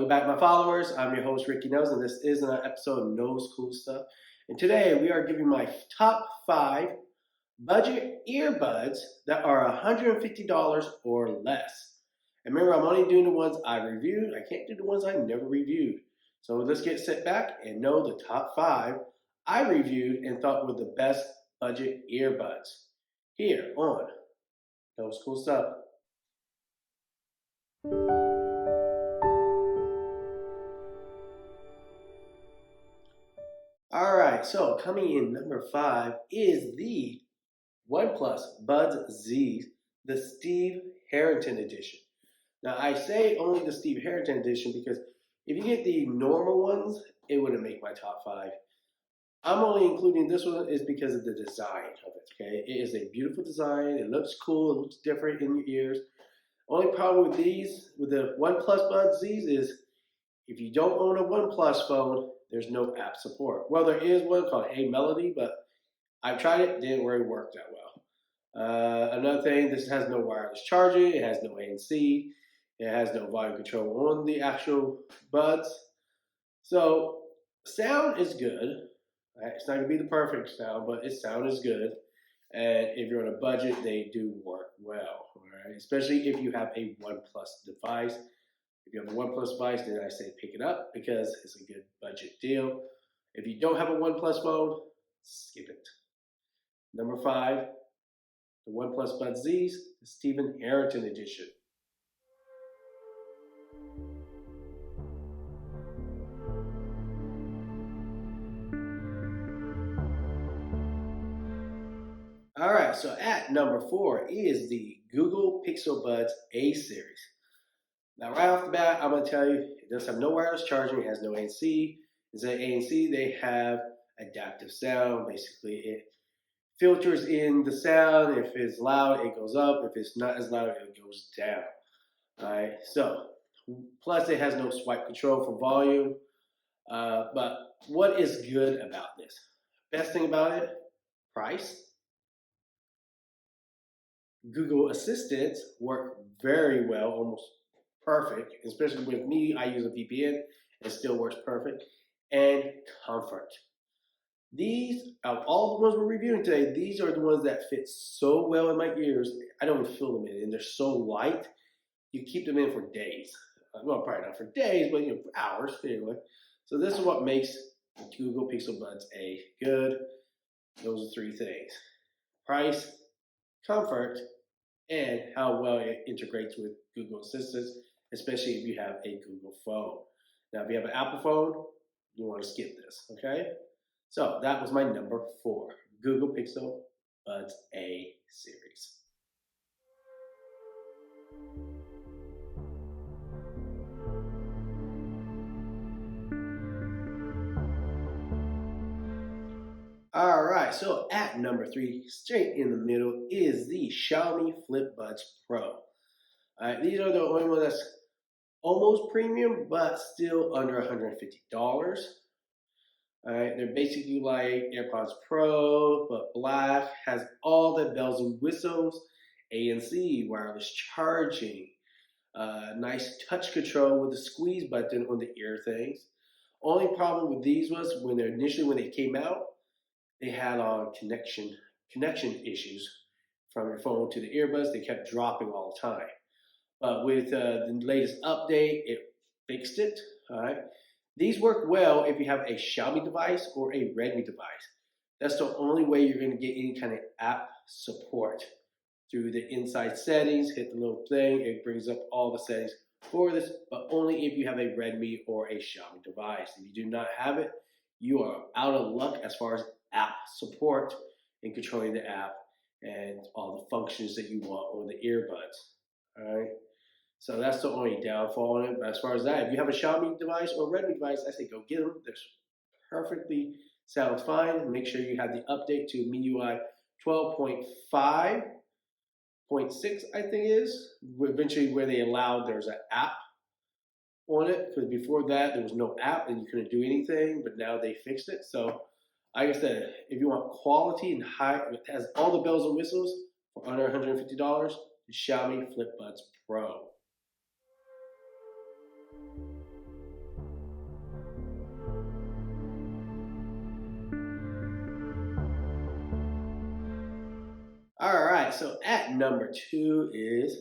Welcome back, my followers. I'm your host, Ricky Knoles, and this is an episode of Knoles Cool Stuff. And today we are giving my top 5 budget earbuds that are $150 or less. And remember, I'm only doing the ones I reviewed. I can't do the ones I never reviewed. So let's get set back and know the top 5 I reviewed and thought were the best budget earbuds. Here on Knoles Cool Stuff. Alright, so coming in number 5 is the OnePlus Buds Z, the Steve Harrington edition. Now I say only the Steve Harrington edition because if you get the normal ones, it wouldn't make my top 5. I'm only including this one is because of the design of it, okay? It is a beautiful design, it looks cool, it looks different in your ears. Only problem with these, with the OnePlus Buds Z is if you don't own a OnePlus phone, there's no app support. Well, there is one called Hey Melody, but I've tried it, didn't really work that well. Another thing, this has no wireless charging, it has no ANC, it has no volume control on the actual buds. So, sound is good. It's not going to be the perfect sound, but its sound is good. And if you're on a budget, they do work well, right? Especially if you have a OnePlus device. If you have a OnePlus device, then I say pick it up because it's a good budget deal. If you don't have a OnePlus phone, skip it. Number 5, the OnePlus Buzz Z, the Stephen Harrington edition. Alright, so at number 4 is the Google Pixel Buds A series. Now, right off the bat, I'm going to tell you, it does have no wireless charging, it has no ANC. Instead of ANC, they have adaptive sound. Basically, it filters in the sound. If it's loud, it goes up. If it's not as loud, it goes down. Alright, so, plus it has no swipe control for volume. But what is good about this? Best thing about it, price. Google Assistant work very well, almost perfect, especially with me. I use a VPN, it still works perfect. And comfort. These, of all the ones we're reviewing today, these are the ones that fit so well in my ears, I don't even feel them in, and they're so light, you keep them in for days. Well, probably not for days, but for hours anyway. So this is what makes the Google Pixel Buds A good. Those are 3 things: price, comfort, and how well it integrates with Google Assistant, especially if you have a Google phone. Now, if you have an Apple phone, you want to skip this, okay? So that was my number 4, Google Pixel Buds A series. Alright, so at number 3, straight in the middle, is the Xiaomi Flipbuds Pro. These are the only ones that's almost premium, but still under $150. They're basically like AirPods Pro, but black, has all the bells and whistles, ANC, wireless charging, nice touch control with the squeeze button on the ear things. Only problem with these was when they came out, they had connection issues from your phone to the earbuds. They kept dropping all the time. But with the latest update, it fixed it. All right. These work well if you have a Xiaomi device or a Redmi device. That's the only way you're going to get any kind of app support. Through the inside settings, hit the little thing, it brings up all the settings for this, but only if you have a Redmi or a Xiaomi device. If you do not have it, you are out of luck as far as app support and controlling the app and all the functions that you want on the earbuds. All right. So that's the only downfall on it. But as far as that, if you have a Xiaomi device or Redmi device, I say go get them. They're perfectly sounds fine. Make sure you have the update to MIUI 12.5.6, I think it is. Eventually, where they allowed there's an app on it, because before that there was no app and you couldn't do anything. But now they fixed it. So, like I said, if you want quality and high, it has all the bells and whistles for under $150. The Xiaomi Flipbuds Pro. right, so at number 2 is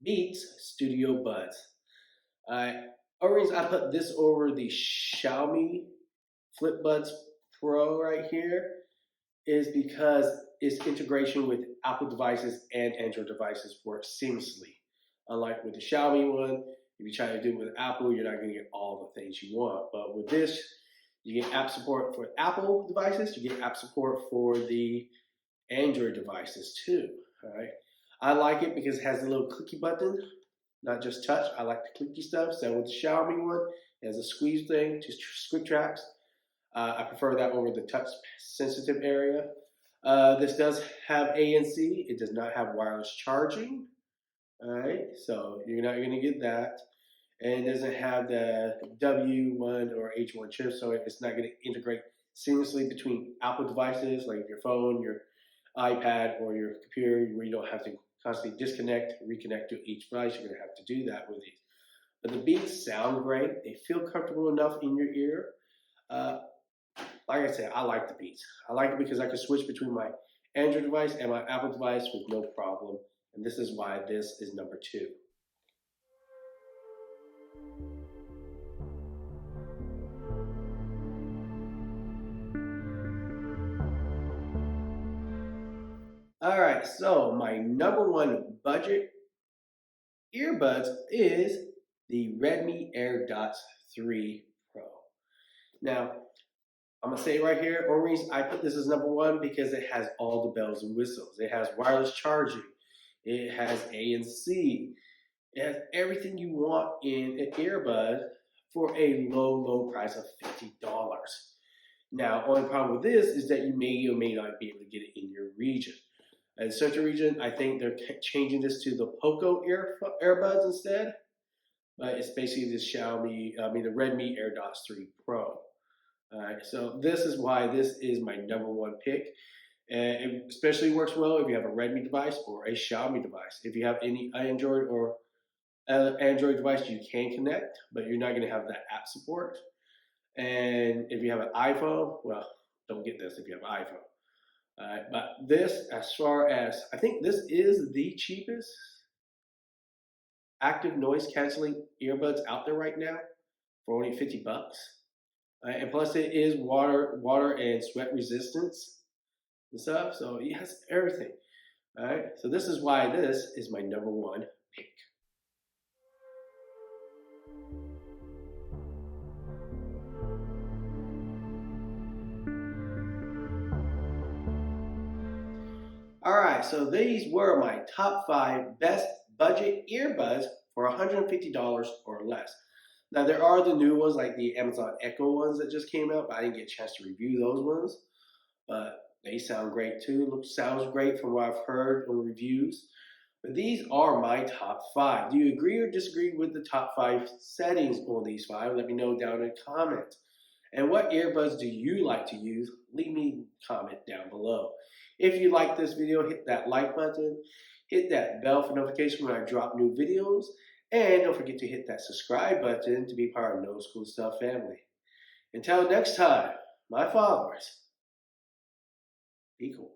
Beats Studio Buds. Only reason I put this over the Xiaomi Flipbuds Pro right here is because its integration with Apple devices and Android devices works seamlessly. Unlike with the Xiaomi one, if you try to do it with Apple, you're not going to get all the things you want. But with this, you get app support for Apple devices, you get app support for the Android devices too. All right. I like it because it has a little clicky button, not just touch. I like the clicky stuff. So with the Xiaomi one, it has a squeeze thing, just quick tracks. I prefer that over the touch sensitive area. This does have ANC. It does not have wireless charging. All right, so you're not going to get that. And it doesn't have the W1 or H1 chip, so it's not going to integrate seamlessly between Apple devices like your phone, your iPad, or your computer, where you don't have to constantly disconnect, reconnect to each device. You're going to have to do that with these. But the beats sound great. They feel comfortable enough in your ear. Like I said, I like the Beats. I like it because I can switch between my Android device and my Apple device with no problem. And this is why this is number 2. All right, so my number 1 budget earbuds is the Redmi AirDots 3 Pro. Now, I'm gonna say right here, only reason I put this as number 1 because it has all the bells and whistles. It has wireless charging, it has ANC, it has everything you want in an earbud for a low price of $50. Now, only problem with this is that you may or may not be able to get it in your region. In certain region, I think they're changing this to the Poco earbuds instead, but it's basically the the Redmi AirDots 3 Pro. Alright, so this is why this is my number 1 pick. And it especially works well if you have a Redmi device or a Xiaomi device. If you have any Android or Android device, you can connect, but you're not going to have that app support. And if you have an iPhone, well, don't get this if you have an iPhone. But this, as far as, I think this is the cheapest active noise canceling earbuds out there right now for only $50. And plus it is water and sweat resistance and stuff. So it has everything. All right. So this is why this is my number 1 pick. All right. So these were my top 5 best budget earbuds for $150 or less. Now, there are the new ones like the Amazon Echo ones that just came out, but I didn't get a chance to review those ones. But they sound great too. Sounds great from what I've heard on reviews. But these are my top 5. Do you agree or disagree with the top 5 settings on these 5? Let me know down in the comments. And what earbuds do you like to use? Leave me a comment down below. If you like this video, hit that like button. Hit that bell for notification when I drop new videos. And don't forget to hit that subscribe button to be part of Knoles CoolStuff family. Until next time, my followers, be cool.